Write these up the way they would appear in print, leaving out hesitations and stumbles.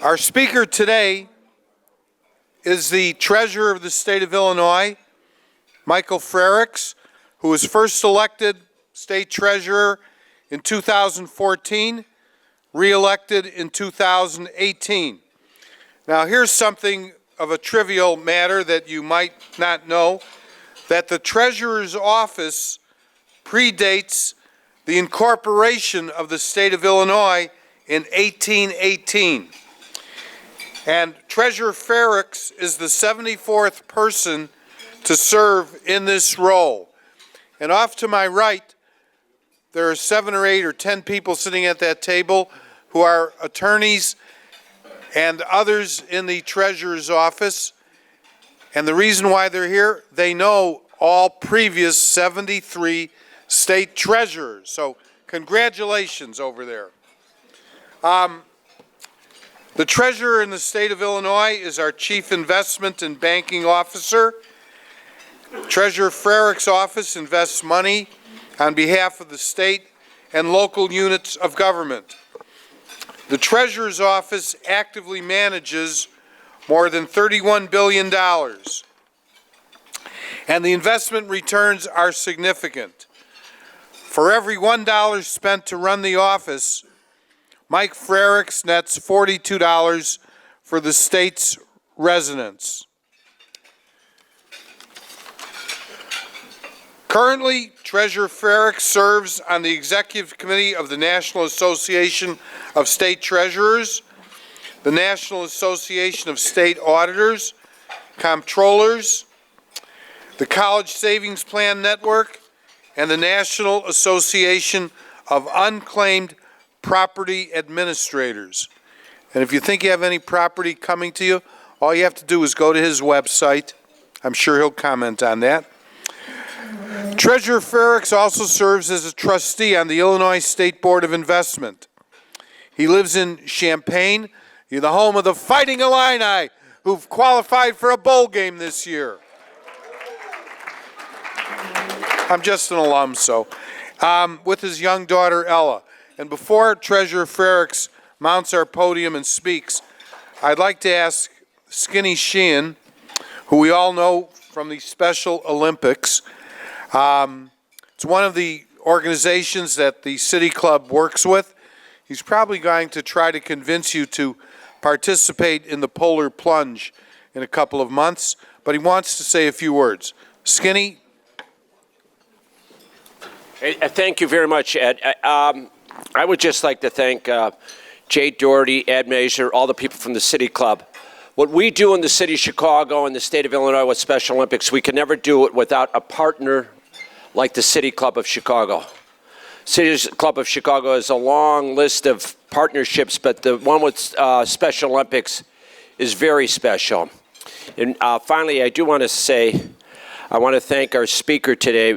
Our speaker today is the Treasurer of the State of Illinois, Michael Frerichs, who was first elected State Treasurer in 2014, re-elected in 2018. Now, here's something of a trivial matter that you might not know, that the Treasurer's office predates the incorporation of the state of Illinois in 1818. And Treasurer Frerichs is the 74th person to serve in this role. And off to my right, there are 7 or 8 or 10 people sitting at that table who are attorneys and others in the Treasurer's office. And the reason why they're here, they know all previous 73 state treasurers. So congratulations over there. The Treasurer in the state of Illinois is our Chief Investment and Banking Officer. Treasurer Frerichs' office invests money on behalf of the state and local units of government. The Treasurer's office actively manages more than $31 billion, and the investment returns are significant. For every $1 spent to run the office, Mike Frerichs nets $42 for the state's residents. Currently, Treasurer Frerichs serves on the Executive Committee of the National Association of State Treasurers, the National Association of State Auditors, Comptrollers, the College Savings Plan Network, and the National Association of Unclaimed Property Administrators. And if you think you have any property coming to you, all you have to do is go to his website. I'm sure he'll comment on that. Treasurer Frerichs also serves as a trustee on the Illinois State Board of Investment. He lives in Champaign. You're the home of the Fighting Illini, who've qualified for a bowl game this year. I'm just an alum, so. With his young daughter, Ella. And before Treasurer Frerichs mounts our podium and speaks, I'd like to ask Skinny Sheehan, who we all know from the Special Olympics. It's one of the organizations that the City Club works with. He's probably going to try to convince you to participate in the polar plunge in a couple of months, but he wants to say a few words. Skinny? Hey, thank you very much, Ed. I would just like to thank Jay Doherty, Ed Mazur, all the people from the City Club. What we do in the city of Chicago and the state of Illinois with Special Olympics, we can never do it without a partner like the City Club of Chicago. City Club of Chicago has a long list of partnerships, but the one with Special Olympics is very special. And finally, I do want to say, I want to thank our speaker today,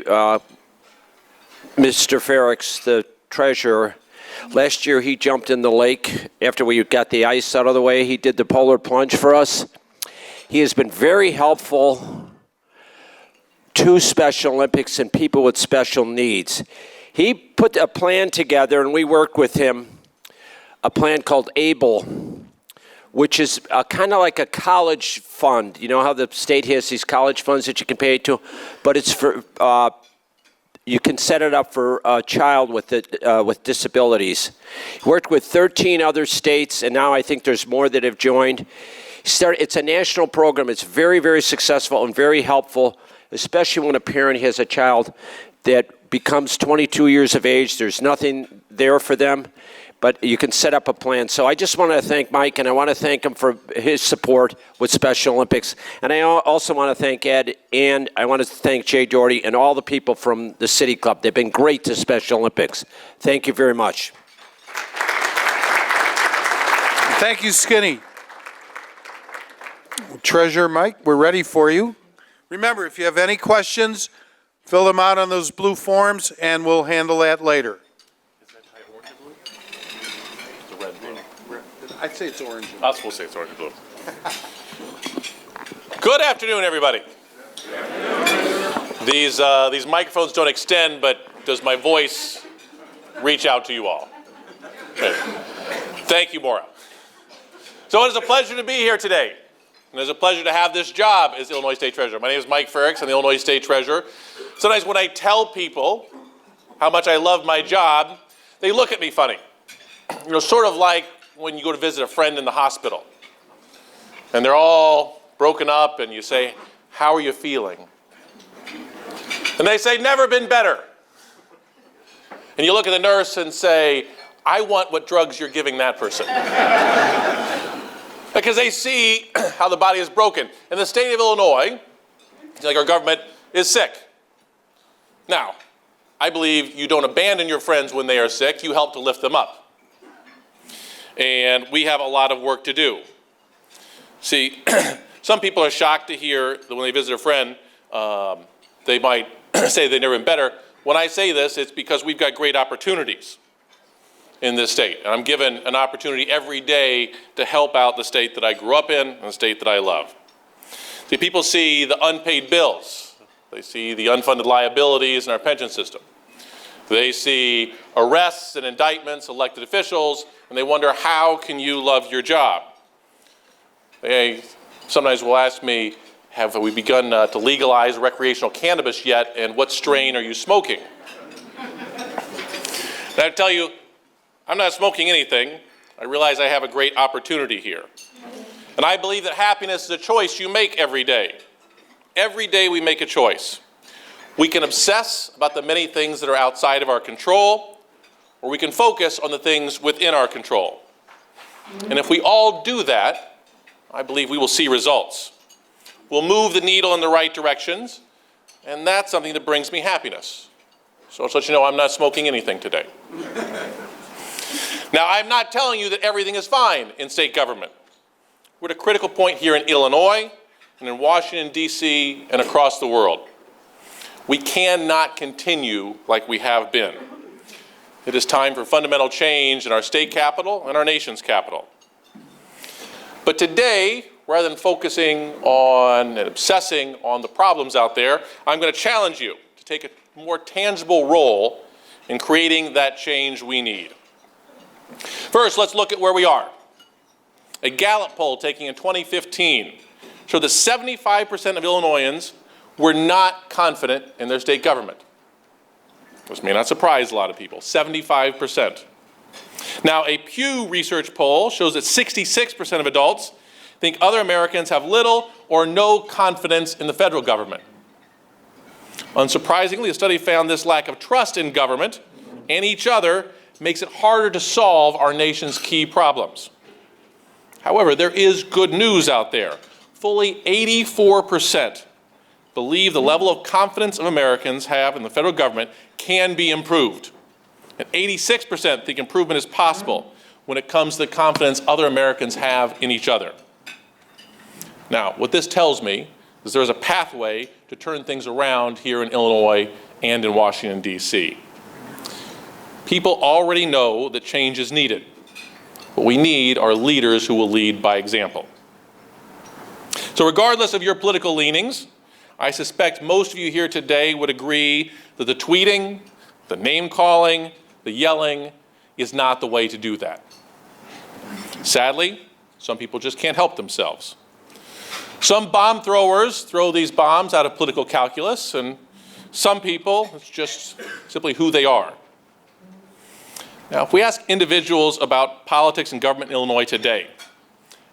Mr. Frerichs, the treasurer. Last year, he jumped in the lake after we got the ice out of the way. He did the polar plunge for us. He has been very helpful to Special Olympics and people with special needs. He put a plan together, and we worked with him, a plan called ABLE, which is kind of like a college fund. You know how the state has these college funds that you can pay to? But it's for you can set it up for a child with disabilities. He worked with 13 other states, and now I think there's more that have joined. It's a national program. It's very, very successful and very helpful, especially when a parent has a child that becomes 22 years of age. There's nothing there for them, but you can set up a plan. So I just want to thank Mike, and I want to thank him for his support with Special Olympics. And I also want to thank Ed, and I want to thank Jay Doherty and all the people from the City Club. They've been great to Special Olympics. Thank you very much. Thank you, Skinny. Treasurer Mike, we're ready for you. Remember, if you have any questions, fill them out on those blue forms, and we'll handle that later. I'd say it's orange. I was supposed to say it's orange and blue. Good afternoon, everybody. These microphones don't extend, but does my voice reach out to you all? Okay. Thank you, Maura. So it is a pleasure to be here today. And it's a pleasure to have this job as Illinois State Treasurer. My name is Mike Frerichs. I'm the Illinois State Treasurer. Sometimes when I tell people how much I love my job, they look at me funny. You know, sort of like when you go to visit a friend in the hospital. And they're all broken up and you say, "How are you feeling?" And they say, "Never been better." And you look at the nurse and say, "I want what drugs you're giving that person." Because they see how the body is broken. And the state of Illinois, like our government, is sick. Now, I believe you don't abandon your friends when they are sick. You help to lift them up. And we have a lot of work to do. See, some people are shocked to hear that when they visit a friend, they might say they've never been better. When I say this, it's because we've got great opportunities in this state. And I'm given an opportunity every day to help out the state that I grew up in and the state that I love. See, people see the unpaid bills. They see the unfunded liabilities in our pension system. They see arrests and indictments, elected officials, and they wonder, how can you love your job? They sometimes will ask me, have we begun to legalize recreational cannabis yet, and what strain are you smoking? And I tell you, I'm not smoking anything. I realize I have a great opportunity here. And I believe that happiness is a choice you make every day. Every day we make a choice. We can obsess about the many things that are outside of our control, or we can focus on the things within our control. And if we all do that, I believe we will see results. We'll move the needle in the right directions, and that's something that brings me happiness. So I'll let you know I'm not smoking anything today. Now, I'm not telling you that everything is fine in state government. We're at a critical point here in Illinois and in Washington, D.C., and across the world. We cannot continue like we have been. It is time for fundamental change in our state capital and our nation's capital. But today, rather than focusing on and obsessing on the problems out there, I'm going to challenge you to take a more tangible role in creating that change we need. First, let's look at where we are. A Gallup poll taken in 2015 showed that 75% of Illinoisans were not confident in their state government. This may not surprise a lot of people, 75%. Now, a Pew Research poll shows that 66% of adults think other Americans have little or no confidence in the federal government. Unsurprisingly, a study found this lack of trust in government and each other makes it harder to solve our nation's key problems. However, there is good news out there. Fully 84% believe the level of confidence of Americans have in the federal government can be improved. And 86% think improvement is possible when it comes to the confidence other Americans have in each other. Now, what this tells me is there's a pathway to turn things around here in Illinois and in Washington, D.C. People already know that change is needed. What we need are leaders who will lead by example. So regardless of your political leanings, I suspect most of you here today would agree that the tweeting, the name-calling, the yelling is not the way to do that. Sadly, some people just can't help themselves. Some bomb throwers throw these bombs out of political calculus, and some people, it's just simply who they are. Now, if we ask individuals about politics and government in Illinois today,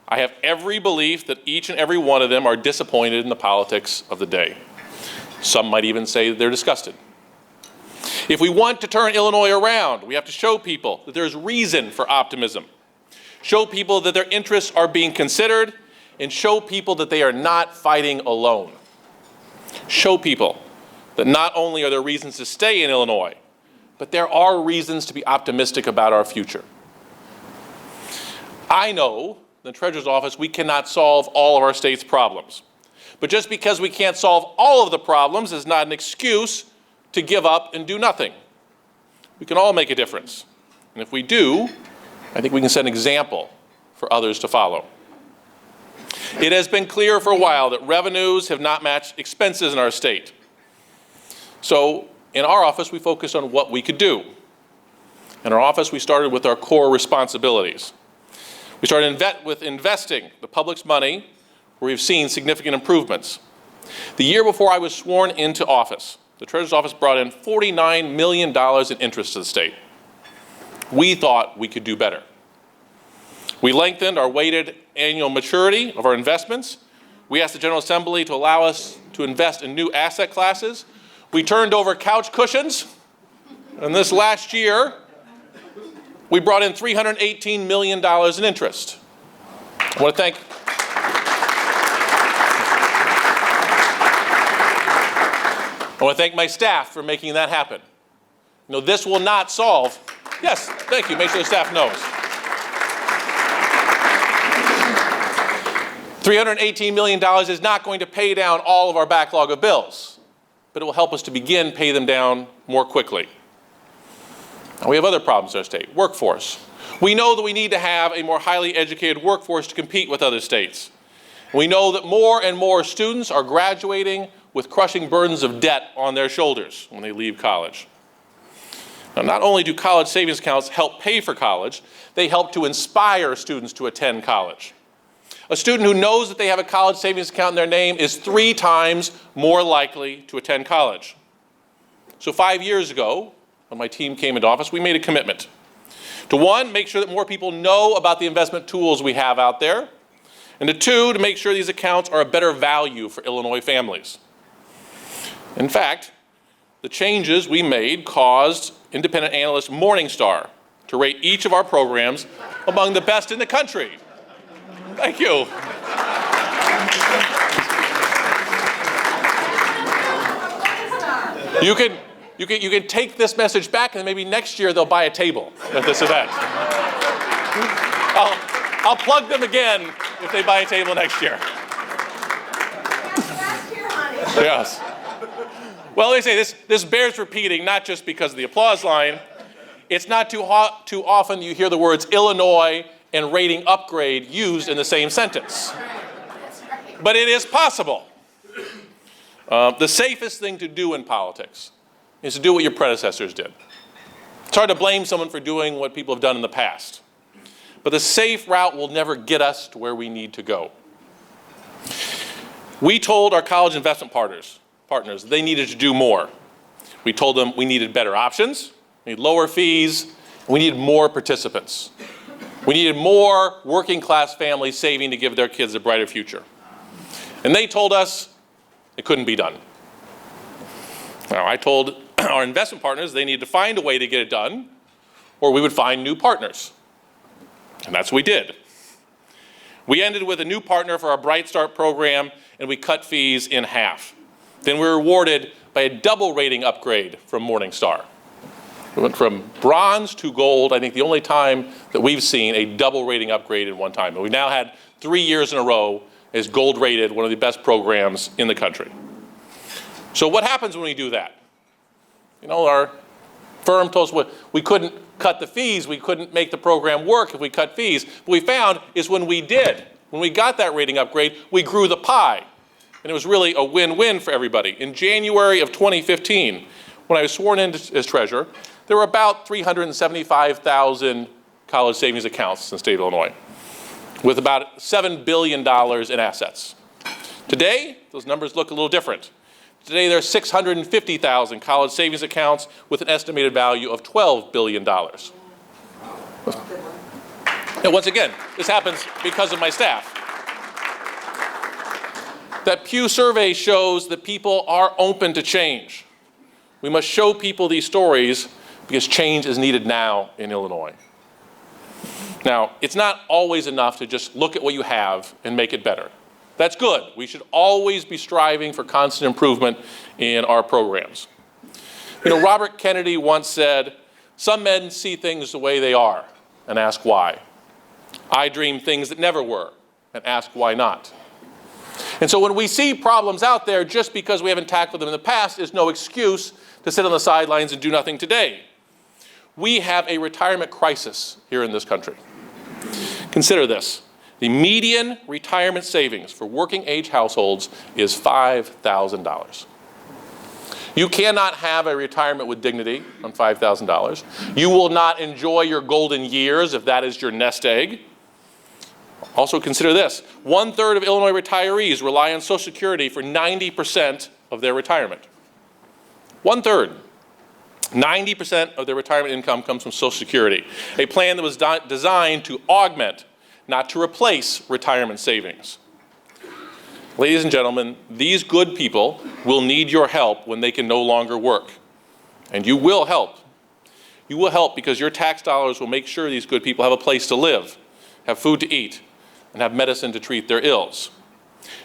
I have every belief that each and every one of them are disappointed in the politics of the day. Some might even say that they're disgusted. If we want to turn Illinois around, we have to show people that there's reason for optimism. Show people that their interests are being considered, and show people that they are not fighting alone. Show people that not only are there reasons to stay in Illinois, but there are reasons to be optimistic about our future. I know, in the Treasurer's Office, we cannot solve all of our state's problems. But just because we can't solve all of the problems is not an excuse to give up and do nothing. We can all make a difference. And if we do, I think we can set an example for others to follow. It has been clear for a while that revenues have not matched expenses in our state. So in our office, we focused on what we could do. In our office, we started with our core responsibilities. We started with investing the public's money, where we've seen significant improvements. The year before I was sworn into office, the Treasurer's Office brought in $49 million in interest to the state. We thought we could do better. We lengthened our weighted annual maturity of our investments. We asked the General Assembly to allow us to invest in new asset classes. We turned over couch cushions. And this last year, we brought in $318 million in interest. I want to thank my staff for making that happen. You know, this will not solve. Yes, thank you. Make sure the staff knows. $318 million is not going to pay down all of our backlog of bills, but it will help us to begin pay them down more quickly. Now, we have other problems in our state. Workforce. We know that we need to have a more highly educated workforce to compete with other states. We know that more and more students are graduating with crushing burdens of debt on their shoulders when they leave college. Now, not only do college savings accounts help pay for college, they help to inspire students to attend college. A student who knows that they have a college savings account in their name is 3 times more likely to attend college. So 5 years ago, when my team came into office, we made a commitment to 1, make sure that more people know about the investment tools we have out there, and to 2, to make sure these accounts are a better value for Illinois families. In fact, the changes we made caused independent analyst Morningstar to rate each of our programs among the best in the country. Thank you. You can take this message back, and maybe next year they'll buy a table at this event. I'll plug them again if they buy a table next year. Yes. Well, they say this bears repeating, not just because of the applause line. It's not too often you hear the words Illinois and rating upgrade used in the same sentence. But it is possible. The safest thing to do in politics is to do what your predecessors did. It's hard to blame someone for doing what people have done in the past. But the safe route will never get us to where we need to go. We told our college investment partners they needed to do more. We told them we needed better options, we needed lower fees, we needed more participants. We needed more working class families saving to give their kids a brighter future. And they told us it couldn't be done. Now, I told our investment partners they needed to find a way to get it done, or we would find new partners. And that's what we did. We ended with a new partner for our Bright Start program, and we cut fees in half. Then we were rewarded by a double rating upgrade from Morningstar. We went from bronze to gold, I think the only time that we've seen a double rating upgrade in one time. And we've now had 3 years in a row as gold rated, one of the best programs in the country. So what happens when we do that? You know, our firm told us we couldn't cut the fees, we couldn't make the program work if we cut fees. What we found is when we got that rating upgrade, we grew the pie. And it was really a win-win for everybody. In January of 2015, when I was sworn in as treasurer, there were about 375,000 college savings accounts in the state of Illinois, with about $7 billion in assets. Today, those numbers look a little different. Today, there are 650,000 college savings accounts with an estimated value of $12 billion. And once again, this happens because of my staff. That Pew survey shows that people are open to change. We must show people these stories because change is needed now in Illinois. Now, it's not always enough to just look at what you have and make it better. That's good. We should always be striving for constant improvement in our programs. You know, Robert Kennedy once said, "Some men see things the way they are and ask why. I dream things that never were and ask why not." And so when we see problems out there, just because we haven't tackled them in the past is no excuse to sit on the sidelines and do nothing today. We have a retirement crisis here in this country. Consider this. The median retirement savings for working age households is $5,000. You cannot have a retirement with dignity on $5,000. You will not enjoy your golden years if that is your nest egg. Also consider this. 1/3 of Illinois retirees rely on Social Security for 90% of their retirement. 1/3. 90% of their retirement income comes from Social Security, a plan that was designed to augment, not to replace, retirement savings. Ladies and gentlemen, these good people will need your help when they can no longer work. And you will help. You will help because your tax dollars will make sure these good people have a place to live, have food to eat, and have medicine to treat their ills.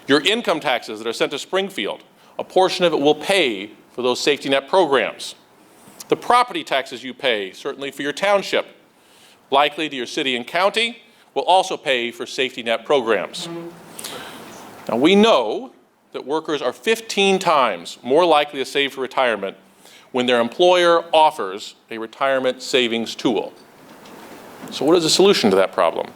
Your income taxes that are sent to Springfield, a portion of it will pay for those safety net programs. The property taxes you pay, certainly for your township, likely to your city and county, will also pay for safety net programs. Now, we know that workers are 15 times more likely to save for retirement when their employer offers a retirement savings tool. So what is the solution to that problem?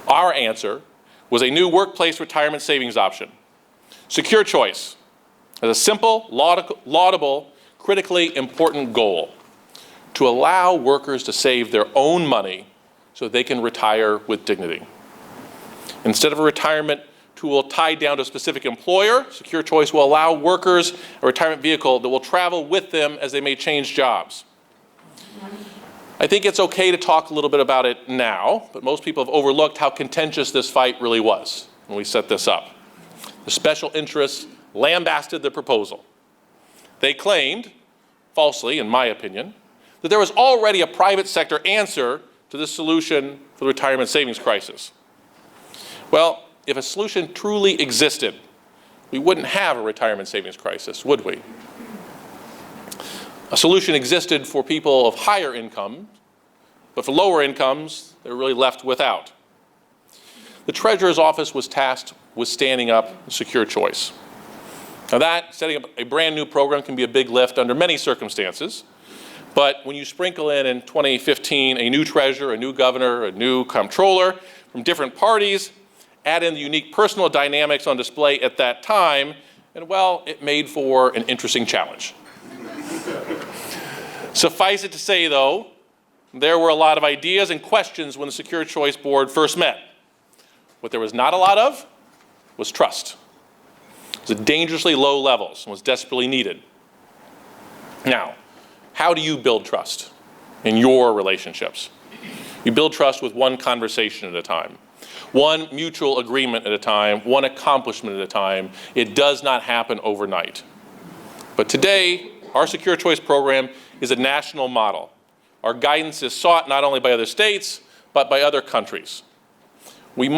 Our answer was a new workplace retirement savings option. Secure Choice has a simple, laudable, critically important goal: to allow workers to save their own money so they can retire with dignity. Instead of a retirement tool tied down to a specific employer, Secure Choice will allow workers a retirement vehicle that will travel with them as they may change jobs. I think it's okay to talk a little bit about it now, but most people have overlooked how contentious this fight really was when we set this up. The special interests lambasted the proposal. They claimed, falsely in my opinion, that there was already a private sector answer to the solution for the retirement savings crisis. Well, if a solution truly existed, we wouldn't have a retirement savings crisis, would we? A solution existed for people of higher income, but for lower incomes, they were really left without. The Treasurer's Office was tasked with standing up Secure Choice. Now setting up a brand new program can be a big lift under many circumstances, but when you sprinkle in 2015 a new treasurer, a new governor, a new comptroller from different parties, add in the unique personal dynamics on display at that time, and well, it made for an interesting challenge. Suffice it to say, though, there were a lot of ideas and questions when the Secure Choice Board first met. What there was not a lot of was trust. It was at dangerously low levels and was desperately needed. Now, how do you build trust in your relationships? You build trust with one conversation at a time, one mutual agreement at a time, one accomplishment at a time. It does not happen overnight. But today, our Secure Choice program is a national model. Our guidance is sought not only by other states, but by other countries. We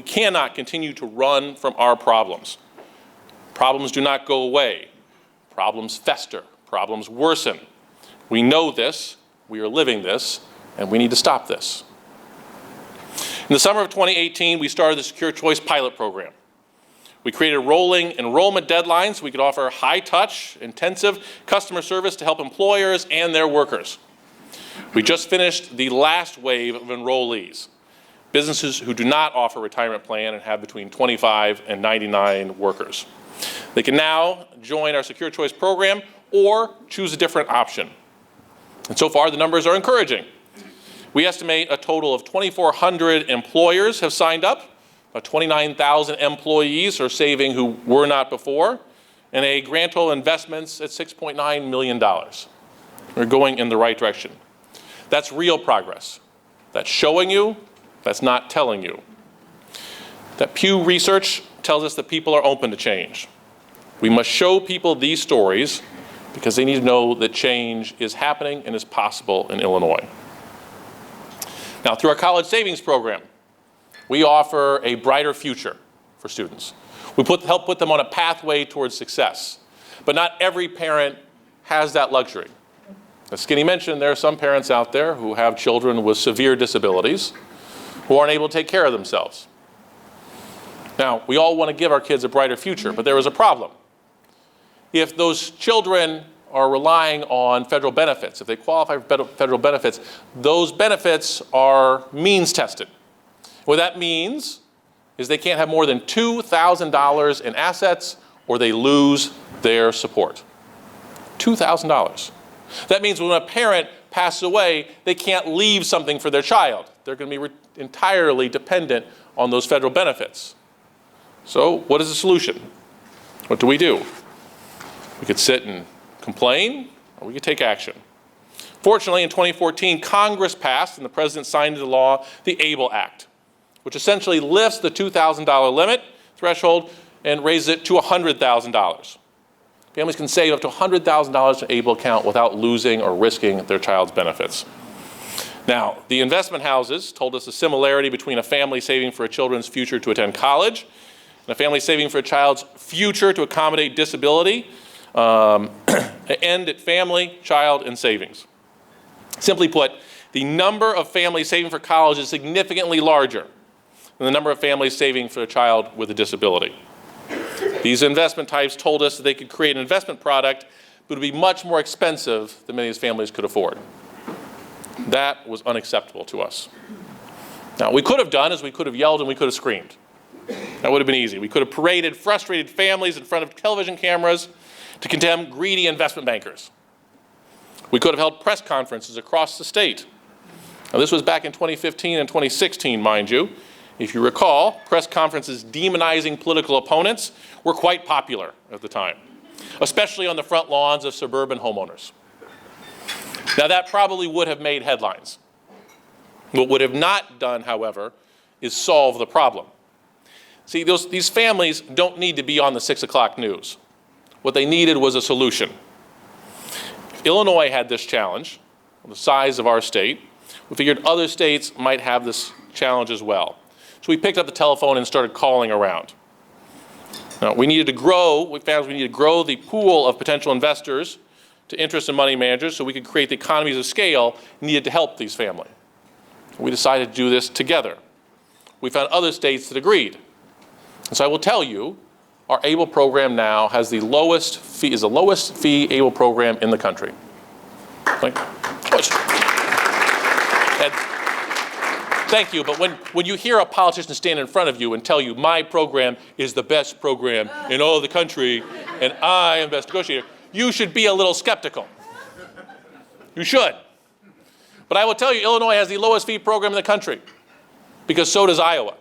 cannot continue to run from our problems. Problems do not go away. Problems fester. Problems worsen. We know this, we are living this, and we need to stop this. In the summer of 2018, we started the Secure Choice pilot program. We created rolling enrollment deadlines so we could offer high-touch, intensive customer service to help employers and their workers. We just finished the last wave of enrollees, businesses who do not offer a retirement plan and have between 25 and 99 workers. They can now join our Secure Choice program or choose a different option. And so far, the numbers are encouraging. We estimate a total of 2,400 employers have signed up, about 29,000 employees are saving who were not before, and a grand total investments at $6.9 million. We're going in the right direction. That's real progress. That's showing you, that's not telling you. That Pew Research tells us that people are open to change. We must show people these stories because they need to know that change is happening and is possible in Illinois. Now, through our college savings program, we offer a brighter future for students. We help put them on a pathway towards success. But not every parent has that luxury. As Skinny mentioned, there are some parents out there who have children with severe disabilities who aren't able to take care of themselves. Now, we all want to give our kids a brighter future, but there is a problem. If those children are relying on federal benefits, if they qualify for federal benefits, those benefits are means tested. What that means is they can't have more than $2,000 in assets or they lose their support. $2,000. That means when a parent passes away, they can't leave something for their child. They're going to be entirely dependent on those federal benefits. So what is the solution? What do? We could sit and complain, or we could take action. Fortunately, in 2014, Congress passed and the President signed into law the ABLE Act, which essentially lifts the $2,000 limit threshold and raises it to $100,000. Families can save up to $100,000 in an ABLE account without losing or risking their child's benefits. Now, the investment houses told us the similarity between a family saving for a children's future to attend college and a family saving for a child's future to accommodate disability end at family, child, and savings. Simply put, the number of families saving for college is significantly larger than the number of families saving for a child with a disability. These investment types told us that they could create an investment product, but it would be much more expensive than many of these families could afford. That was unacceptable to us. Now, what we could have done is we could have yelled and we could have screamed. That would have been easy. We could have paraded frustrated families in front of television cameras to condemn greedy investment bankers. We could have held press conferences across the state. Now, this was back in 2015 and 2016, mind you. If you recall, press conferences demonizing political opponents were quite popular at the time, especially on the front lawns of suburban homeowners. Now, that probably would have made headlines. What would have not done, however, is solve the problem. See, these families don't need to be on the 6 o'clock news. What they needed was a solution. If Illinois had this challenge, the size of our state, we figured other states might have this challenge as well. So we picked up the telephone and started calling around. Now, we found we needed to grow the pool of potential investors to interest and money managers so we could create the economies of scale needed to help these families. We decided to do this together. We found other states that agreed. And so I will tell you, our ABLE program now is the lowest fee ABLE program in the country. Thank you, but when you hear a politician stand in front of you and tell you, my program is the best program in all of the country, and I am the best negotiator, you should be a little skeptical. You should. But I will tell you, Illinois has the lowest fee program in the country, because so does Iowa,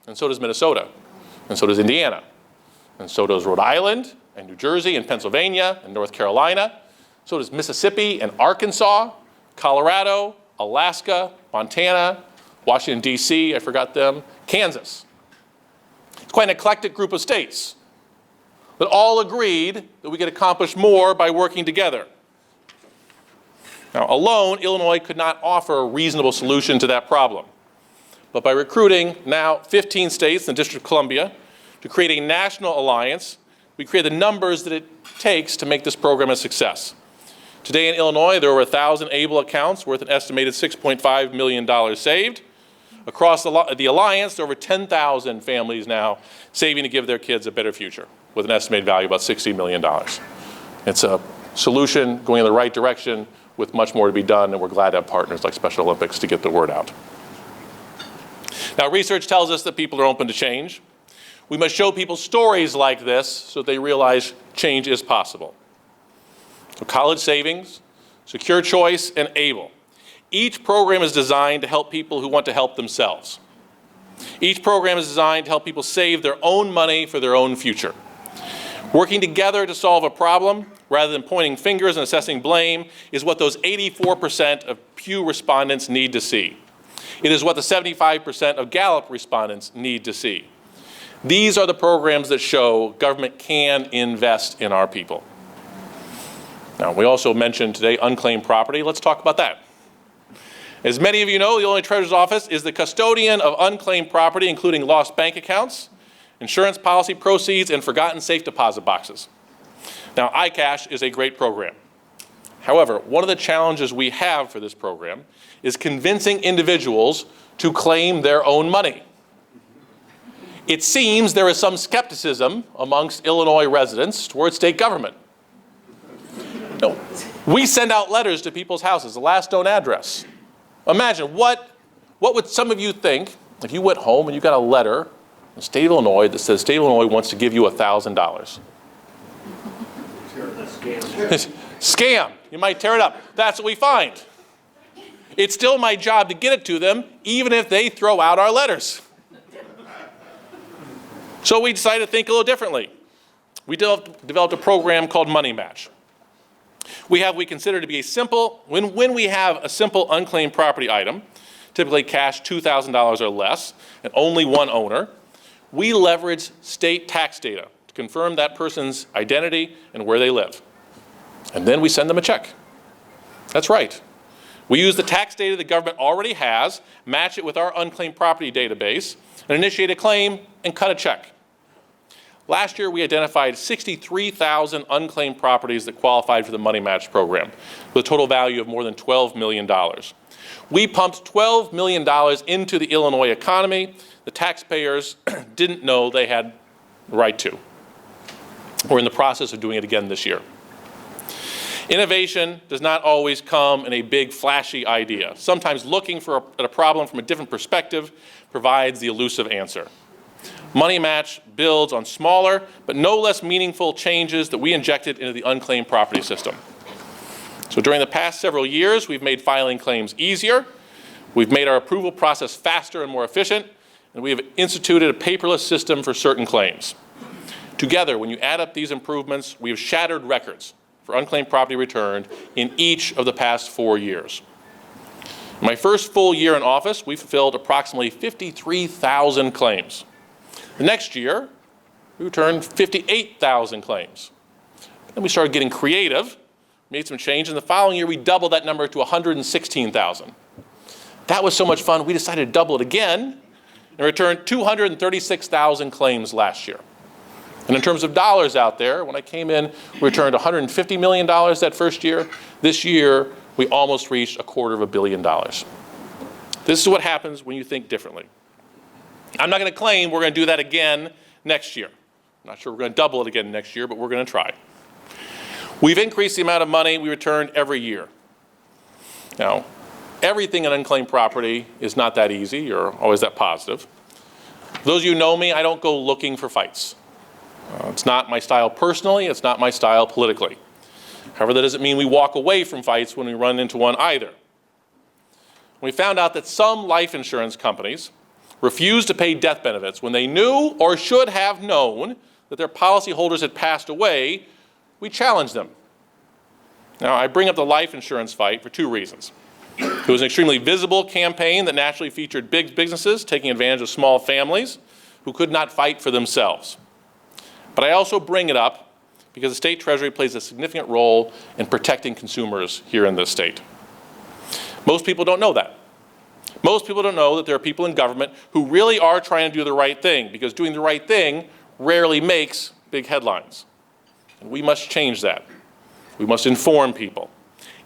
and so does Minnesota, and so does Indiana, and so does Rhode Island, and New Jersey, and Pennsylvania, and North Carolina. So does Mississippi and Arkansas, Colorado, Alaska, Montana, Washington, D.C., I forgot them, Kansas. It's quite an eclectic group of states that all agreed that we could accomplish more by working together. Now, alone, Illinois could not offer a reasonable solution to that problem. But by recruiting now 15 states and the District of Columbia to create a national alliance, we create the numbers that it takes to make this program a success. Today in Illinois, there are over 1,000 ABLE accounts worth an estimated $6.5 million saved. Across the alliance, there are over 10,000 families now saving to give their kids a better future with an estimated value of about $60 million. It's a solution going in the right direction with much more to be done, and we're glad to have partners like Special Olympics to get the word out. Now, research tells us that people are open to change. We must show people stories like this so that they realize change is possible. So college savings, secure choice, and ABLE. Each program is designed to help people who want to help themselves. Each program is designed to help people save their own money for their own future. Working together to solve a problem, rather than pointing fingers and assessing blame, is what those 84% of Pew respondents need to see. It is what the 75% of Gallup respondents need to see. These are the programs that show government can invest in our people. Now, we also mentioned today unclaimed property. Let's talk about that. As many of you know, the Illinois Treasurer's Office is the custodian of unclaimed property, including lost bank accounts, insurance policy proceeds, and forgotten safe deposit boxes. Now, iCash is a great program. However, one of the challenges we have for this program is convincing individuals to claim their own money. It seems there is some skepticism amongst Illinois residents towards state government. No, we send out letters to people's houses, the last known address. Imagine, what would some of you think if you went home and you got a letter in the state of Illinois that says state of Illinois wants to give you $1,000? Scam. You might tear it up. That's what we find. It's still my job to get it to them, even if they throw out our letters. So we decided to think a little differently. We developed a program called Money Match. We have what we consider to be a simple, when we have a simple unclaimed property item, typically cash $2,000 or less, and only one owner, we leverage state tax data to confirm that person's identity and where they live. And then we send them a check. That's right. We use the tax data the government already has, match it with our unclaimed property database, and initiate a claim and cut a check. Last year, we identified 63,000 unclaimed properties that qualified for the Money Match program, with a total value of more than $12 million. We pumped $12 million into the Illinois economy. The taxpayers didn't know they had the right to. We're in the process of doing it again this year. Innovation does not always come in a big, flashy idea. Sometimes looking at a problem from a different perspective provides the elusive answer. Money Match builds on smaller, but no less meaningful changes that we injected into the unclaimed property system. So during the past several years, we've made filing claims easier, we've made our approval process faster and more efficient, and we have instituted a paperless system for certain claims. Together, when you add up these improvements, we have shattered records for unclaimed property returned in each of the past 4 years. In my first full year in office, we fulfilled approximately 53,000 claims. The next year, we returned 58,000 claims. Then we started getting creative, made some change, and the following year we doubled that number to 116,000. That was so much fun, we decided to double it again and returned 236,000 claims last year. And in terms of dollars out there, when I came in, we returned $150 million that first year. This year, we almost reached $250 million. This is what happens when you think differently. I'm not going to claim we're going to do that again next year. I'm not sure we're going to double it again next year, but we're going to try. We've increased the amount of money we return every year. Now, everything in unclaimed property is not that easy or always that positive. For those of you who know me, I don't go looking for fights. It's not my style personally, it's not my style politically. However, that doesn't mean we walk away from fights when we run into one either. We found out that some life insurance companies refused to pay death benefits when they knew or should have known that their policyholders had passed away. We challenged them. Now, I bring up the life insurance fight for two reasons. It was an extremely visible campaign that naturally featured big businesses taking advantage of small families who could not fight for themselves. But I also bring it up because the state treasury plays a significant role in protecting consumers here in this state. Most people don't know that. Most people don't know that there are people in government who really are trying to do the right thing, because doing the right thing rarely makes big headlines. And we must change that. We must inform people.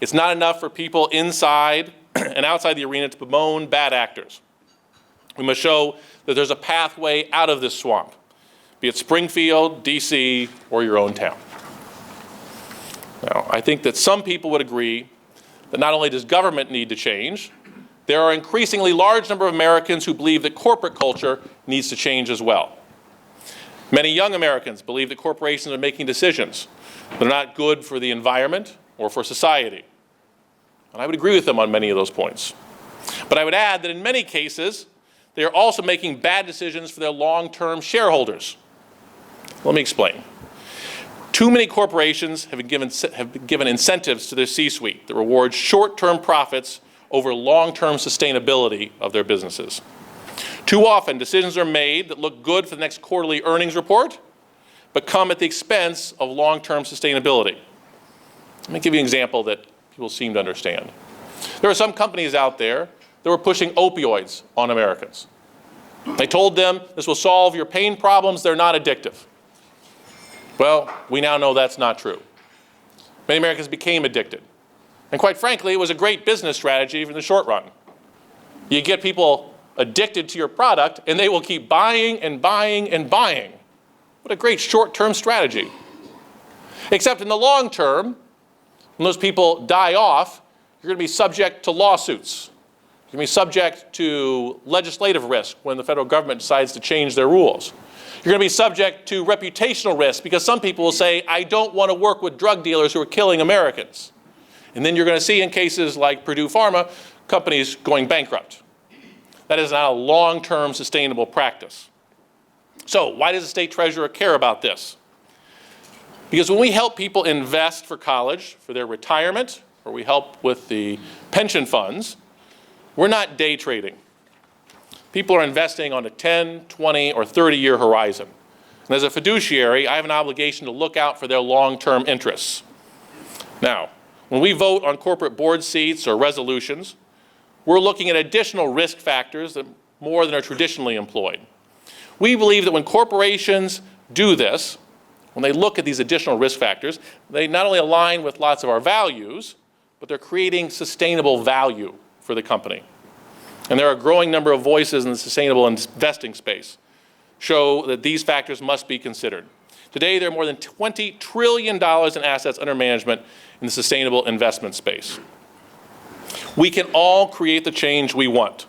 It's not enough for people inside and outside the arena to bemoan bad actors. We must show that there's a pathway out of this swamp, be it Springfield, DC, or your own town. Now, I think that some people would agree that not only does government need to change, there are an increasingly large number of Americans who believe that corporate culture needs to change as well. Many young Americans believe that corporations are making decisions that are not good for the environment or for society. And I would agree with them on many of those points. But I would add that in many cases, they are also making bad decisions for their long-term shareholders. Let me explain. Too many corporations have been given incentives to their C-suite that reward short-term profits over long-term sustainability of their businesses. Too often, decisions are made that look good for the next quarterly earnings report, but come at the expense of long-term sustainability. Let me give you an example that people seem to understand. There are some companies out there that were pushing opioids on Americans. They told them this will solve your pain problems, they're not addictive. Well, we now know that's not true. Many Americans became addicted. And quite frankly, it was a great business strategy in the short run. You get people addicted to your product, and they will keep buying and buying and buying. What a great short-term strategy. Except in the long term, when those people die off, you're going to be subject to lawsuits. You're going to be subject to legislative risk when the federal government decides to change their rules. You're going to be subject to reputational risk because some people will say, I don't want to work with drug dealers who are killing Americans. And then you're going to see in cases like Purdue Pharma, companies going bankrupt. That is not a long-term sustainable practice. So why does the state treasurer care about this? Because when we help people invest for college, for their retirement, or we help with the pension funds, we're not day trading. People are investing on a 10, 20, or 30-year horizon. And as a fiduciary, I have an obligation to look out for their long-term interests. Now, when we vote on corporate board seats or resolutions, we're looking at additional risk factors that more than are traditionally employed. We believe that when corporations do this, when they look at these additional risk factors, they not only align with lots of our values, but they're creating sustainable value for the company. And there are a growing number of voices in the sustainable investing space show that these factors must be considered. Today, there are more than $20 trillion in assets under management in the sustainable investment space. We can all create the change we want.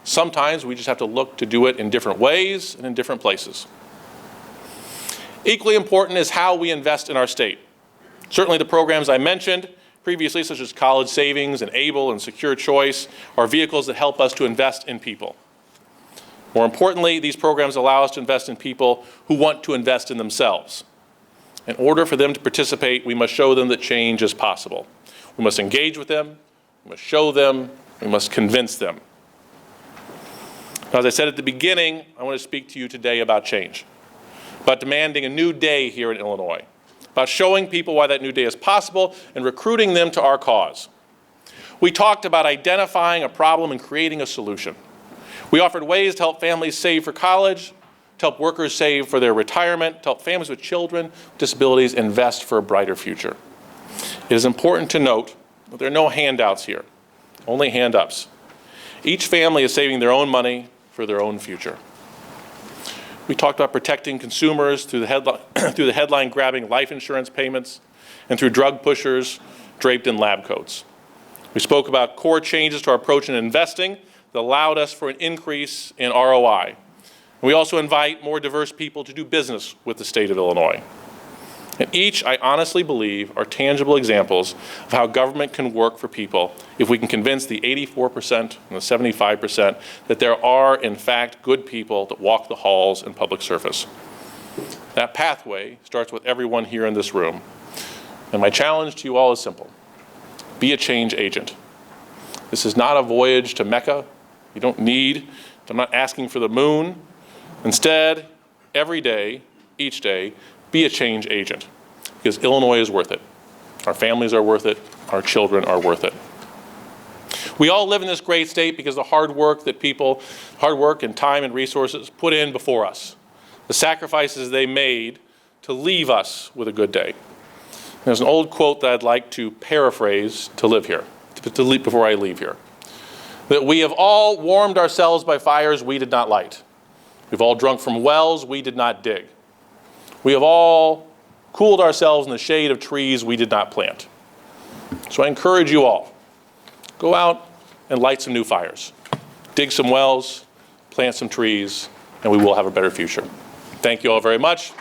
Sometimes we just have to look to do it in different ways and in different places. Equally important is how we invest in our state. Certainly the programs I mentioned previously, such as college savings and ABLE and Secure Choice, are vehicles that help us to invest in people. More importantly, these programs allow us to invest in people who want to invest in themselves. In order for them to participate, we must show them that change is possible. We must engage with them, we must show them, we must convince them. Now, as I said at the beginning, I want to speak to you today about change, about demanding a new day here in Illinois, about showing people why that new day is possible and recruiting them to our cause. We talked about identifying a problem and creating a solution. We offered ways to help families save for college, to help workers save for their retirement, to help families with children with disabilities invest for a brighter future. It is important to note that there are no handouts here, only hand-ups. Each family is saving their own money for their own future. We talked about protecting consumers through the headline-grabbing life insurance payments and through drug pushers draped in lab coats. We spoke about core changes to our approach in investing that allowed us for an increase in ROI. We also invite more diverse people to do business with the state of Illinois. And each, I honestly believe, are tangible examples of how government can work for people if we can convince the 84% and the 75% that there are, in fact, good people that walk the halls in public service. That pathway starts with everyone here in this room. And my challenge to you all is simple. Be a change agent. This is not a voyage to Mecca. You don't need, I'm not asking for the moon. Instead, every day, each day, be a change agent, because Illinois is worth it. Our families are worth it. Our children are worth it. We all live in this great state because of the hard work and time and resources put in before us, the sacrifices they made to leave us with a good day. There's an old quote that I'd like to paraphrase to live here, before I leave here, that we have all warmed ourselves by fires we did not light. We've all drunk from wells we did not dig. We have all cooled ourselves in the shade of trees we did not plant. So I encourage you all, go out and light some new fires. Dig some wells, plant some trees, and we will have a better future. Thank you all very much.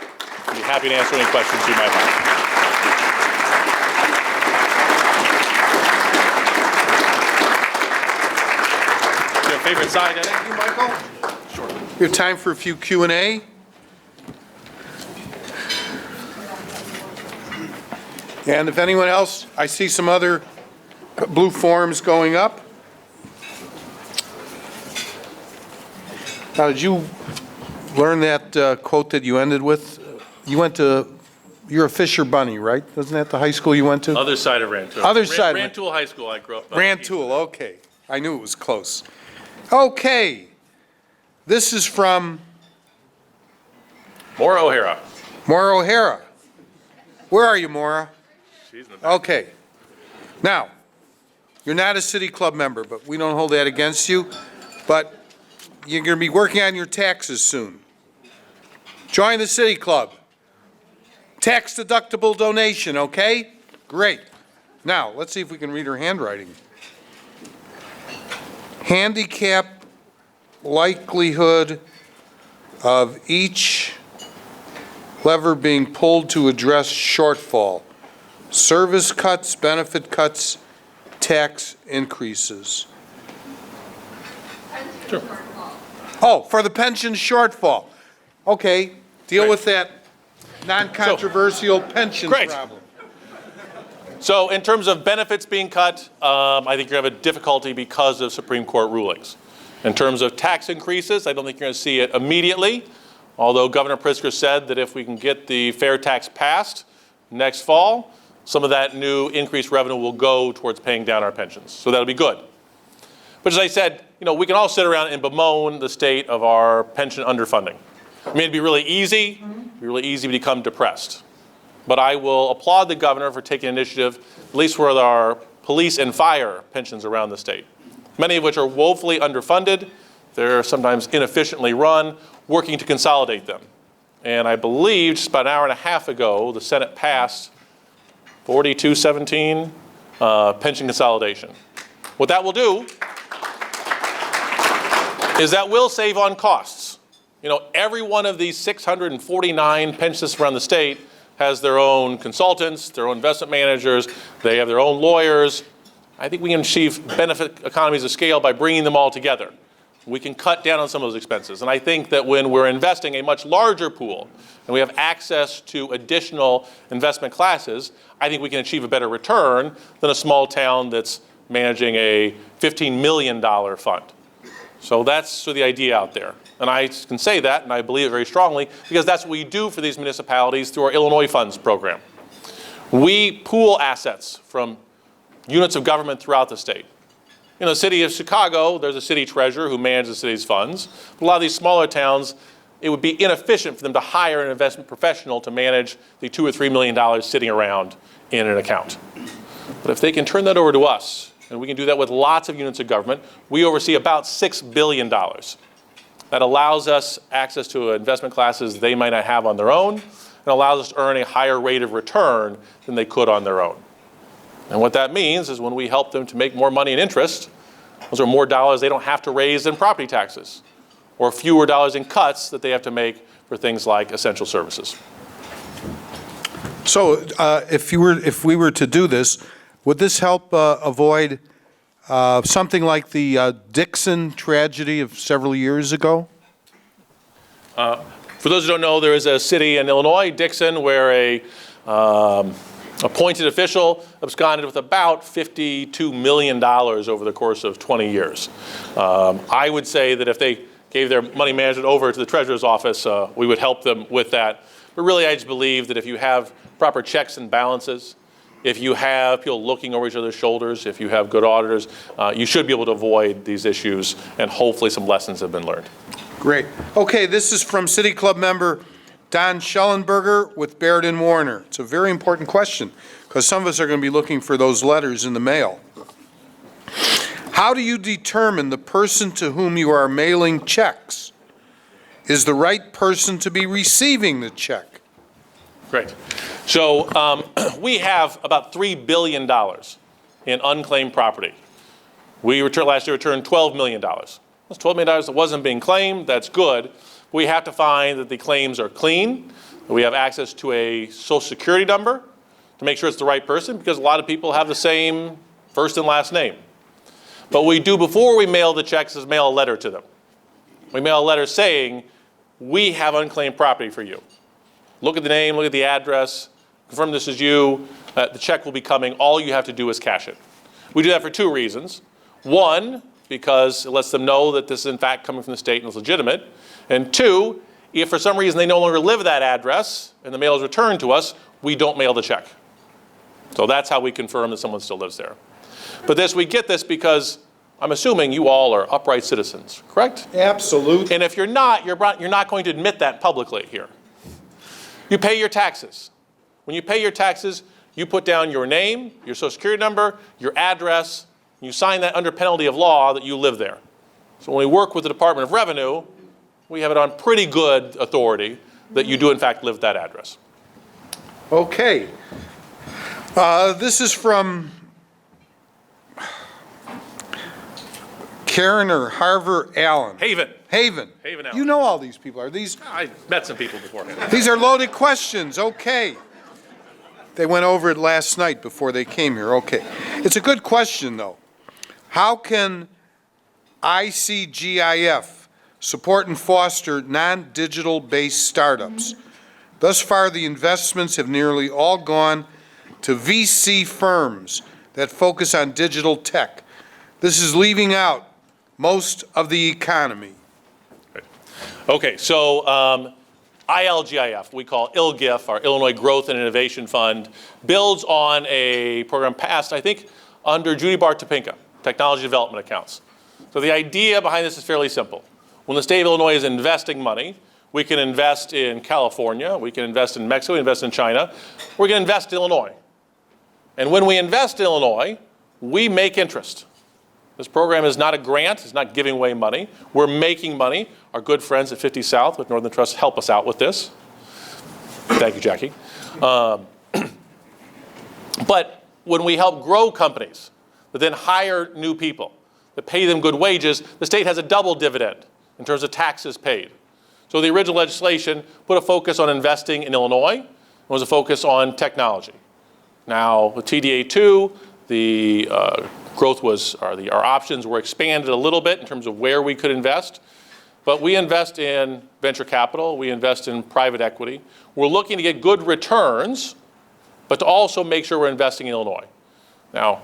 I'll be happy to answer any questions you might have. Your favorite side, Eddie? Thank you, Michael. Sure. We have time for a few Q&A. And if anyone else, I see some other blue forms going up. Now, did you learn that quote that you ended with? You're a Fisher Bunny, right? Isn't that the high school you went to? Other side of Rantoul. Other side. Rantoul High School, I grew up. Rantoul, okay. I knew it was close. Okay. This is from Maura O'Hara. Maura O'Hara. Where are you, Maura? She's in the back. Okay. Now, you're not a city club member, but we don't hold that against you. But you're going to be working on your taxes soon. Join the city club. Tax deductible donation, okay? Great. Now, let's see if we can read her handwriting. Handicap likelihood of each lever being pulled to address shortfall. Service cuts, benefit cuts, tax increases. Sure. Oh, for the pension shortfall. Okay, deal Great. with that non-controversial pension Great. problem. So in terms of benefits being cut, I think you're going to have a difficulty because of Supreme Court rulings. In terms of tax increases, I don't think you're going to see it immediately, although Governor Pritzker said that if we can get the fair tax passed next fall, some of that new increased revenue will go towards paying down our pensions. So that'll be good. But as I said, we can all sit around and bemoan the state of our pension underfunding. I mean, it'd be really easy. To become depressed. But I will applaud the governor for taking initiative, at least with our police and fire pensions around the state, many of which are woefully underfunded. They're sometimes inefficiently run, working to consolidate them. And I believe just about an hour and a half ago, the Senate passed 4217 pension consolidation. What that will do is that will save on costs. Every one of these 649 pensions around the state has their own consultants, their own investment managers, they have their own lawyers. I think we can achieve benefit economies of scale by bringing them all together. We can cut down on some of those expenses. And I think that when we're investing a much larger pool and we have access to additional investment classes, I think we can achieve a better return than a small town that's managing a $15 million fund. So that's sort of the idea out there. And I can say that, and I believe it very strongly, because that's what we do for these municipalities through our Illinois Funds program. We pool assets from units of government throughout the state. In the city of Chicago, there's a city treasurer who manages the city's funds. But a lot of these smaller towns, it would be inefficient for them to hire an investment professional to manage the $2 or $3 million sitting around in an account. But if they can turn that over to us, and we can do that with lots of units of government, we oversee about $6 billion. That allows us access to investment classes they might not have on their own, and allows us to earn a higher rate of return than they could on their own. And what that means is when we help them to make more money in interest, those are more dollars they don't have to raise in property taxes, or fewer dollars in cuts that they have to make for things like essential services. So if we were to do this, would this help avoid something like the Dixon tragedy of several years ago? For those who don't know, there is a city in Illinois, Dixon, where a appointed official absconded with about $52 million over the course of 20 years. I would say that if they gave their money management over to the treasurer's office, we would help them with that. But really, I just believe that if you have proper checks and balances, if you have people looking over each other's shoulders, if you have good auditors, you should be able to avoid these issues, and hopefully some lessons have been learned. Great. Okay, this is from City Club member Don Schellenberger with Baird and Warner. It's a very important question because some of us are going to be looking for those letters in the mail. How do you determine the person to whom you are mailing checks is the right person to be receiving the check? Great. So we have about $3 billion in unclaimed property. Last year returned $12 million. That's $12 million that wasn't being claimed. That's good. We have to find that the claims are clean, that we have access to a Social Security number to make sure it's the right person, because a lot of people have the same first and last name. But what we do before we mail the checks is mail a letter to them. We mail a letter saying, we have unclaimed property for you. Look at the name, look at the address, confirm this is you, the check will be coming, all you have to do is cash it. We do that for two reasons. One, because it lets them know that this is in fact coming from the state and is legitimate. And two, if for some reason they no longer live at that address and the mail is returned to us, we don't mail the check. So that's how we confirm that someone still lives there. But we get this because I'm assuming you all are upright citizens, correct? Absolutely. And if you're not going to admit that publicly here. You pay your taxes. When you pay your taxes, you put down your name, your Social Security number, your address, and you sign that under penalty of law that you live there. So when we work with the Department of Revenue, we have it on pretty good authority that you do in fact live at that address. Okay. This is from Karen or Harver Allen. Haven. Haven. Haven Allen. You know all these people. Are these? I met some people before. These are loaded questions. Okay. They went over it last night before they came here. Okay. It's a good question, though. How can ICGIF, support and foster non-digital based startups. Thus far, the investments have nearly all gone to VC firms that focus on digital tech. This is leaving out most of the economy. Okay, so ILGIF, we call ILGIF, our Illinois Growth and Innovation Fund, builds on a program passed, I think, under Judy Bart-Topinka, Technology Development Accounts. So the idea behind this is fairly simple. When the state of Illinois is investing money, we can invest in California, we can invest in Mexico, we can invest in China, we're going to invest in Illinois. And when we invest in Illinois, we make interest. This program is not a grant, it's not giving away money. We're making money. Our good friends at 50 South with Northern Trust help us out with this. Thank you, Jackie. But when we help grow companies that then hire new people, that pay them good wages, the state has a double dividend in terms of taxes paid. So the original legislation put a focus on investing in Illinois, and was a focus on technology. Now, with TDA2, the growth was, our options were expanded a little bit in terms of where we could invest. But we invest in venture capital, we invest in private equity. We're looking to get good returns, but to also make sure we're investing in Illinois. Now,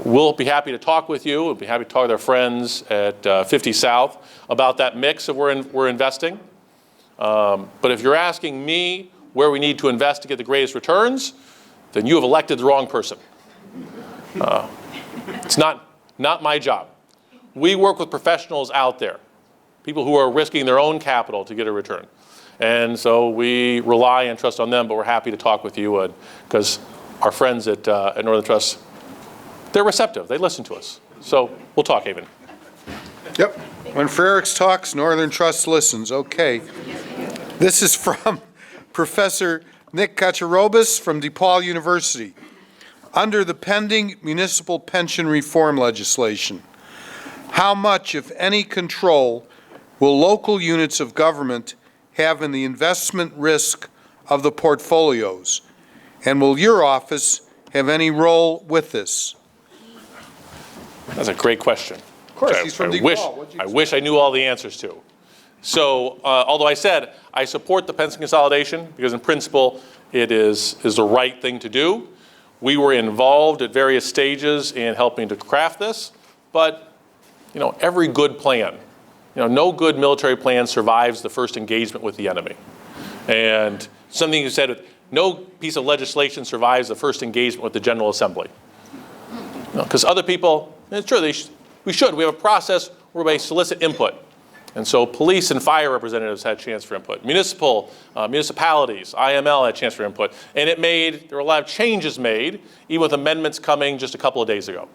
we'll be happy to talk with you. We'll be happy to talk with our friends at 50 South about that mix of where we're investing. But if you're asking me where we need to invest to get the greatest returns, then you have elected the wrong person. It's not my job. We work with professionals out there, people who are risking their own capital to get a return. And so we rely and trust on them, but we're happy to talk with you because our friends at Northern Trust, they're receptive. They listen to us. So we'll talk, Haven. Yep. When Frerichs talks, Northern Trust listens. Okay. This is from Professor Nick Kacharobis from DePaul University. Under the pending municipal pension reform legislation, how much, if any, control will local units of government have in the investment risk of the portfolios? And will your office have any role with this? That's a great question. Of course, he's from DePaul. I wish I knew all the answers to. So, although I said I support the pension consolidation because in principle it is the right thing to do, we were involved at various stages in helping to craft this, but every good plan, no good military plan survives the first engagement with the enemy. And something you said, no piece of legislation survives the first engagement with the General Assembly. Because other people, it's true, we have a process where we solicit input. And so police and fire representatives had a chance for input. Municipalities, IML had a chance for input. And there were a lot of changes made, even with amendments coming just a couple of days ago.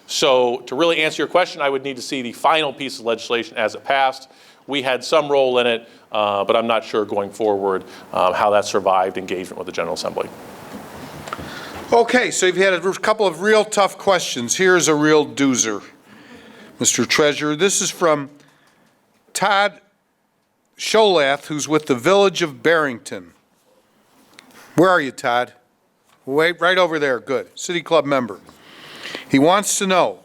So to really answer your question, I would need to see the final piece of legislation as it passed. We had some role in it, but I'm not sure going forward how that survived engagement with the General Assembly. Okay, so you've had a couple of real tough questions. Here's a real doozer, Mr. Treasurer. This is from Todd Sholath, who's with the Village of Barrington. Where are you, Todd? Wait, right over there. Good. City Club member. He wants to know,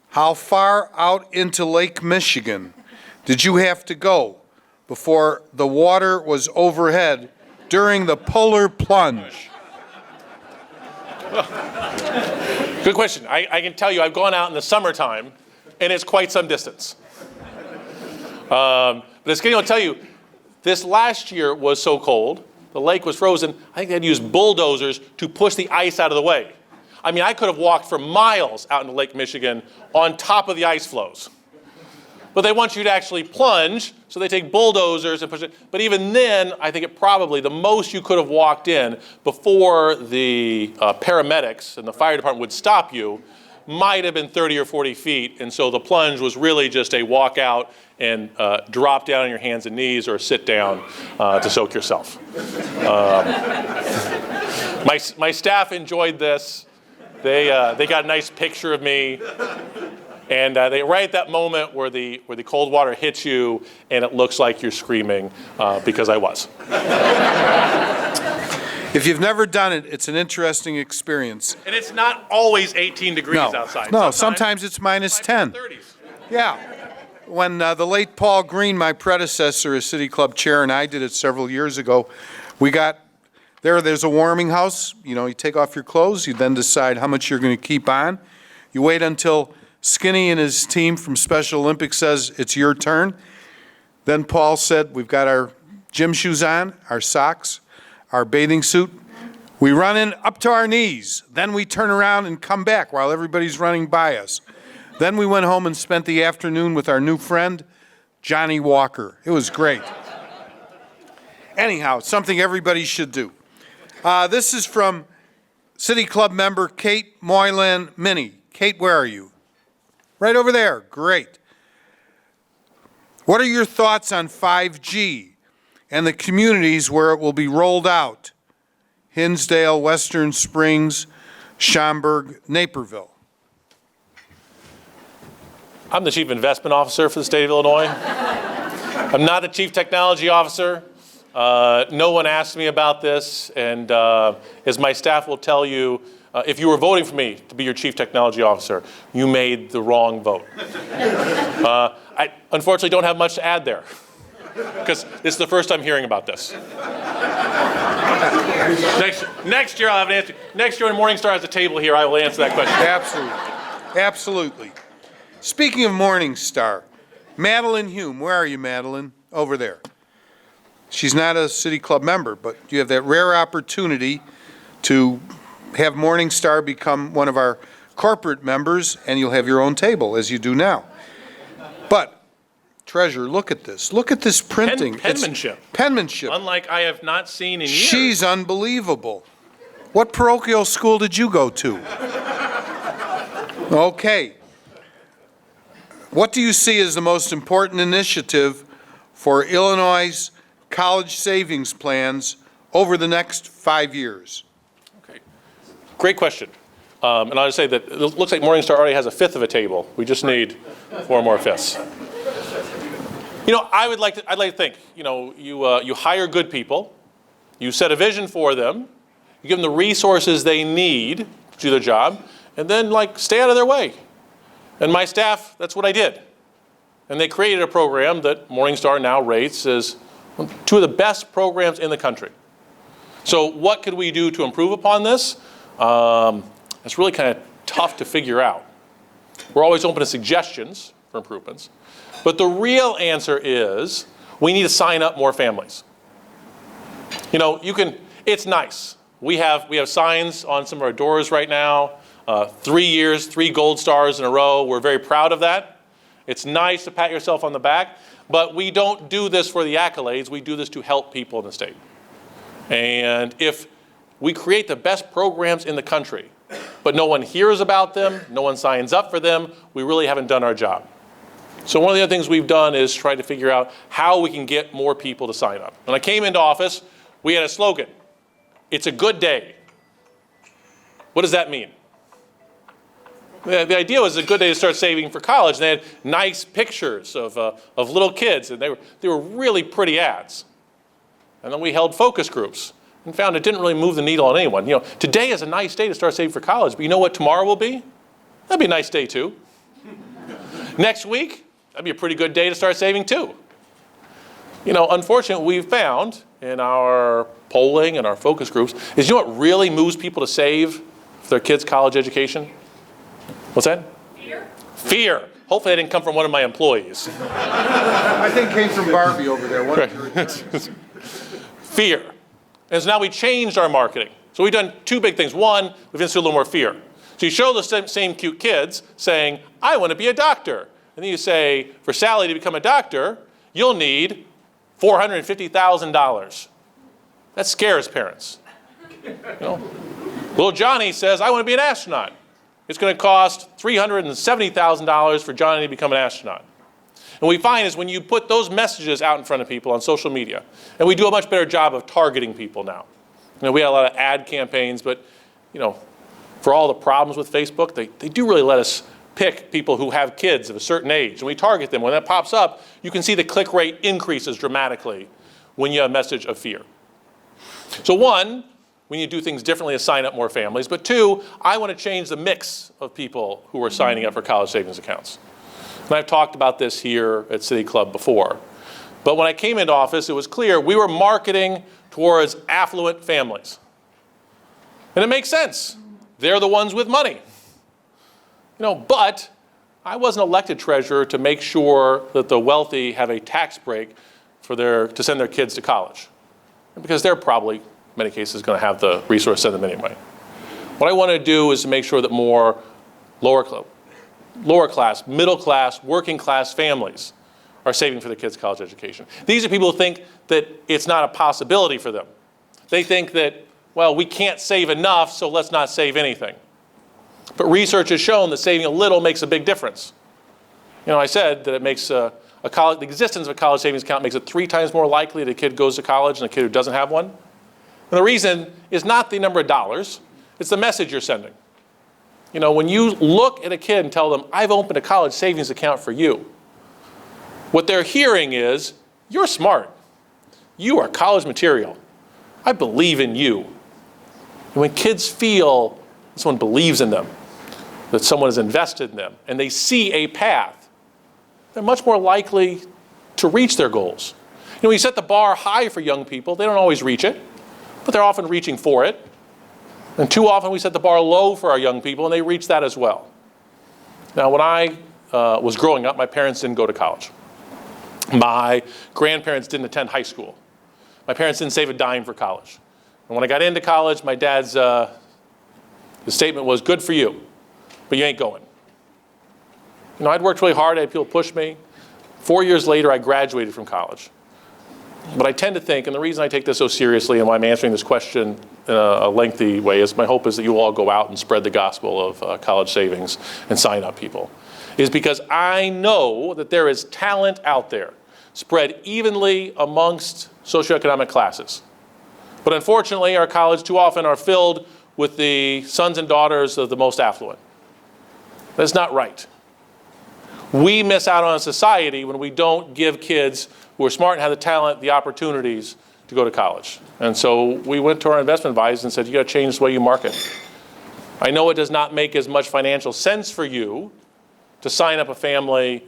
how far out into Lake Michigan did you have to go before the water was overhead during the polar plunge? Good question. I can tell you I've gone out in the summertime, and it's quite some distance. But it's going to tell you, this last year was so cold, the lake was frozen, I think they had to use bulldozers to push the ice out of the way. I mean, I could have walked for miles out into Lake Michigan on top of the ice floes. But they want you to actually plunge, so they take bulldozers and push it. But even then, I think the most you could have walked in before the paramedics and the fire department would stop you might have been 30 or 40 feet. And so the plunge was really just a walk out and drop down on your hands and knees or sit down to soak yourself. My staff enjoyed this. They got a nice picture of me. And right at that moment where the cold water hits you and it looks like you're screaming, because I was. If you've never done it, it's an interesting experience. And it's not always 18 degrees outside. No, sometimes it's minus 10. Yeah. When the late Paul Green, my predecessor as City Club Chair, and I did it several years ago, we got, there's a warming house. You know, you take off your clothes, you then decide how much you're going to keep on. You wait until Skinny and his team from Special Olympics says it's your turn. Then Paul said, we've got our gym shoes on, our socks, our bathing suit. We run in up to our knees. Then we turn around and come back while everybody's running by us. Then we went home and spent the afternoon with our new friend, Johnny Walker. It was great. Anyhow, something everybody should do. This is from City Club member Kate Moylan Minnie. Kate, where are you? Right over there. Great. What are your thoughts on 5G and the communities where it will be rolled out? Hinsdale, Western Springs, Schaumburg, Naperville. I'm the Chief Investment Officer for the state of Illinois. I'm not the Chief Technology Officer. No one asked me about this, and as my staff will tell you, if you were voting for me to be your Chief Technology Officer, you made the wrong vote. I unfortunately don't have much to add there, because this is the first I'm hearing about this. Next year I'll have an answer. Next year when Morningstar has a table here, I will answer that question. Absolutely. Absolutely. Speaking of Morningstar, Madeline Hume, where are you, Madeline? Over there. She's not a City Club member, but you have that rare opportunity to have Morningstar become one of our corporate members, and you'll have your own table, as you do now. But, Treasurer, look at this. Look at this printing. Penmanship. Penmanship. Unlike I have not seen in years. She's unbelievable. What parochial school did you go to? Okay. What do you see as the most important initiative for Illinois' college savings plans over the next 5 years? Okay. Great question. And I'll just say that it looks like Morningstar already has a fifth of a table. We just need 4 more fifths. You know, I'd like to think, you know, you hire good people, you set a vision for them, you give them the resources they need to do their job, and then, like, stay out of their way. And my staff, that's what I did. And they created a program that Morningstar now rates as 2 of the best programs in the country. So what could we do to improve upon this? It's really kind of tough to figure out. We're always open to suggestions for improvements. But the real answer is we need to sign up more families. You know, it's nice. We have signs on some of our doors right now. 3 years, 3 gold stars in a row. We're very proud of that. It's nice to pat yourself on the back, but we don't do this for the accolades. We do this to help people in the state. And if we create the best programs in the country, but no one hears about them, no one signs up for them, we really haven't done our job. So one of the other things we've done is try to figure out how we can get more people to sign up. When I came into office, we had a slogan, "It's a good day." What does that mean? The idea was a good day to start saving for college. And they had nice pictures of little kids, and they were really pretty ads. And then we held focus groups and found it didn't really move the needle on anyone. You know, today is a nice day to start saving for college, but you know what tomorrow will be? That'd be a nice day too. Next week, that'd be a pretty good day to start saving too. You know, unfortunately, what we've found in our polling and our focus groups is, you know what really moves people to save for their kids' college education? What's that? Fear. Fear. Hopefully that didn't come from one of my employees. I think it came from Barbie over there. One of your attorneys. Fear. And so now we changed our marketing. So we've done 2 big things. One, we've instilled a little more fear. So you show the same cute kids saying, "I want to be a doctor." And then you say, for Sally to become a doctor, you'll need $450,000. That scares parents. You know? Little Johnny says, "I want to be an astronaut." It's going to cost $370,000 for Johnny to become an astronaut. And what we find is when you put those messages out in front of people on social media, and we do a much better job of targeting people now. You know, we had a lot of ad campaigns, but you know, for all the problems with Facebook, they do really let us pick people who have kids of a certain age, and we target them. When that pops up, you can see the click rate increases dramatically when you have a message of fear. So 1, we need to do things differently to sign up more families. But 2, I want to change the mix of people who are signing up for college savings accounts. And I've talked about this here at City Club before. But when I came into office, it was clear we were marketing towards affluent families. And it makes sense. They're the ones with money. But I wasn't elected treasurer to make sure that the wealthy have a tax break to send their kids to college. Because they're probably, in many cases, going to have the resource to send them anyway. What I want to do is to make sure that more lower class, middle class, working class families are saving for their kids' college education. These are people who think that it's not a possibility for them. They think that, well, we can't save enough, so let's not save anything. But research has shown that saving a little makes a big difference. I said that it makes the existence of a college savings account makes it 3 times more likely that a kid goes to college than a kid who doesn't have one. And the reason is not the number of dollars, it's the message you're sending. When you look at a kid and tell them, I've opened a college savings account for you, what they're hearing is, you're smart. You are college material. I believe in you. And when kids feel that someone believes in them, that someone is invested in them, and they see a path, they're much more likely to reach their goals. We set the bar high for young people. They don't always reach it, but they're often reaching for it. And too often we set the bar low for our young people, and they reach that as well. Now, when I was growing up, my parents didn't go to college. My grandparents didn't attend high school. My parents didn't save a dime for college. And when I got into college, my dad's the statement was, good for you, but you ain't going. I'd worked really hard. I had people push me. 4 years later, I graduated from college. But I tend to think, and the reason I take this so seriously and why I'm answering this question in a lengthy way is my hope is that you will all go out and spread the gospel of college savings and sign up people, is because I know that there is talent out there spread evenly amongst socioeconomic classes. But unfortunately, our colleges too often are filled with the sons and daughters of the most affluent. That's not right. We miss out on a society when we don't give kids who are smart and have the talent the opportunities to go to college. And so we went to our investment advisors and said, you got to change the way you market. I know it does not make as much financial sense for you to sign up a family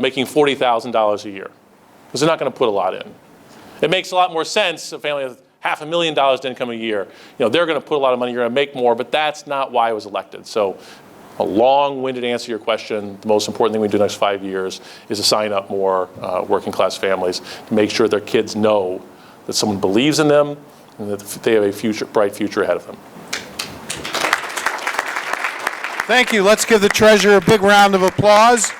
making $40,000 a year, because they're not going to put a lot in. It makes a lot more sense, a family with $500,000 to income a year, they're going to put a lot of money, you're going to make more, but that's not why I was elected. So a long-winded answer to your question, the most important thing we do in the next 5 years is to sign up more working class families to make sure their kids know that someone believes in them and that they have a bright future ahead of them. Thank you. Let's give the treasurer a big round of applause.